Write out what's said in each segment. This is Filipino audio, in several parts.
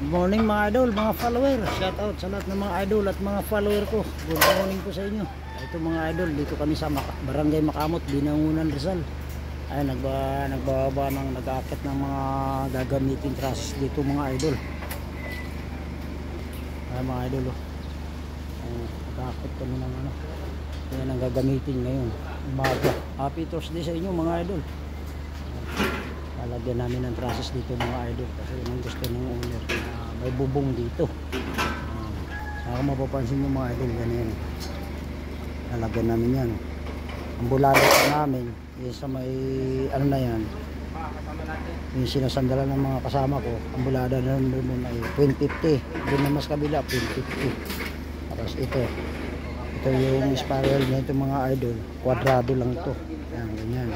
Good morning mga idol, mga follower. Shout out sa lahat ng mga idol at mga follower ko. Good morning po sa inyo. Ito mga idol, dito kami sa Barangay Makamot, Binangunan, Rizal. Ay nagbababa ng nag-aakit ng mga gagamitin trusses dito mga idol. Ay mga idol, nag-aakit kami ng ano. Yan ang gagamitin ngayon. Umaga. Happy Thursday sa inyo mga idol. Lalagyan namin ng trusses dito mga idol kasi yun ang gusto ng owner na may bubong dito. Saka mapapansin nyo mga idol, ganyan. Lalagyan namin yan. Ang bulalo namin sa may ano na yan, yung sinasandalan ng mga kasama ko, ang bulada na doon ay 2050, doon na mas kabila 2050. Tapos ito yung spiral niya, ito mga idol, kwadrado lang to. Yan, ganyan.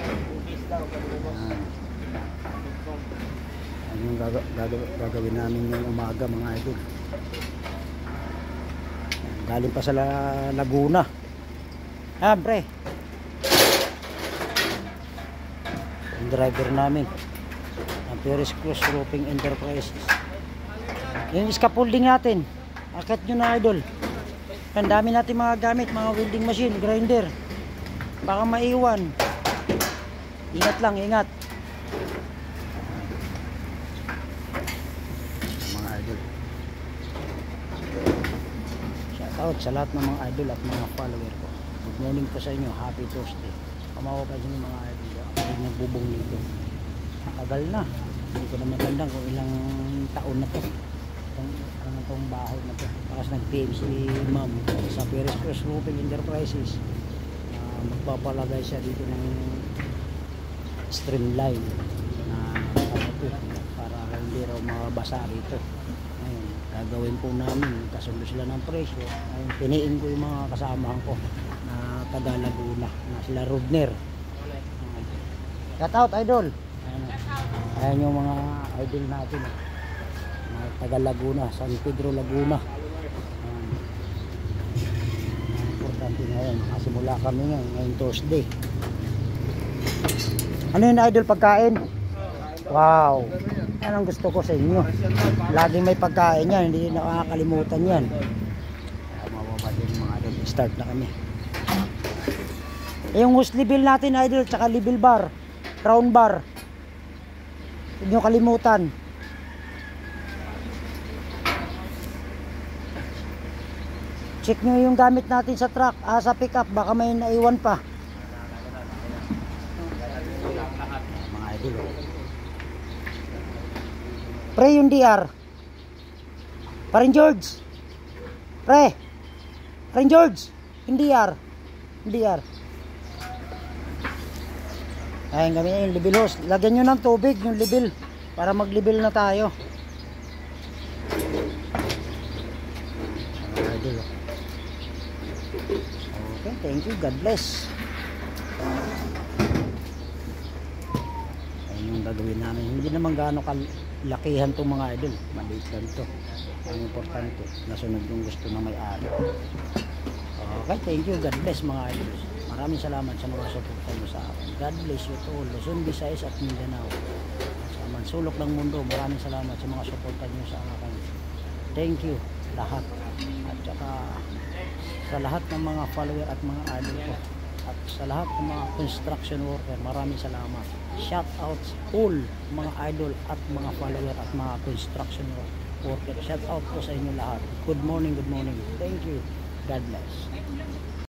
Yung gagawin namin yung umaga mga idol. Galing pa sa Laguna. Pre, yung driver namin ang Perez Cruz Roofing Enterprises. Yung scaffolding natin, akit nyo na idol. Ang dami natin mga gamit, mga welding machine, grinder, baka maiwan. Ingat lang, ingat mga idol. Shout out sa lahat ng mga idol at mga follower ko. Good morning po sa inyo, happy Thursday. Kamawapansin yung mga idol ako nagbubong dito. Matagal na, hindi ko na matandang kung ilang taon na to itong bahay na to. Tapos nag-PM si ma'am sa Perez Cruz Roofing Enterprises, magpapalagay siya dito ng streamline na para hindi raw mabasa rito. Ngayon, gagawin po namin, kasundo sila ng presyo. Ngayon, piniin ko yung mga kasamahan ko na taga Laguna, na sila Rudner. Shout out idol. Ayan yung mga idol natin na taga Laguna, San Pedro Laguna. Importante ngayon, kasimula kami ngayon Thursday. Ano yung idol, pagkain? Wow, yan ang gusto ko sa inyo. Laging may pagkain yan, hindi nakakalimutan yan. Mababa din mga idol, start na kami. Yung husli bill natin idol, tsaka libil bar, round bar, huwag nyo kalimutan. Check nyo yung gamit natin sa truck, sa pick up, baka may naiwan pa. Mga idol, pre, yung DR parin George, parin George, yung DR ayun kami yung libil hose. Lagyan nyo ng tubig yung libil para maglibil na tayo. Okay, thank you, God bless. Ayun yung gagawin namin. Hindi naman gaano kalakihan itong mga idol, maliit lang ito. Ang importante, nasunod yung gusto na may-ari. Okay, thank you, God bless mga idol. Maraming salamat sa mga suporta nyo sa akin. God bless you to all, Luzon, Visayas at Mindanao. Sa mansulok ng mundo, maraming salamat sa mga suporta nyo sa akin. Thank you lahat. At saka sa lahat ng mga follower at mga idol ko. At sa lahat ng mga construction worker, maraming salamat. Shout out all mga idol at mga follower at mga construction worker. Shout out po sa inyo lahat. Good morning, good morning. Thank you. God bless.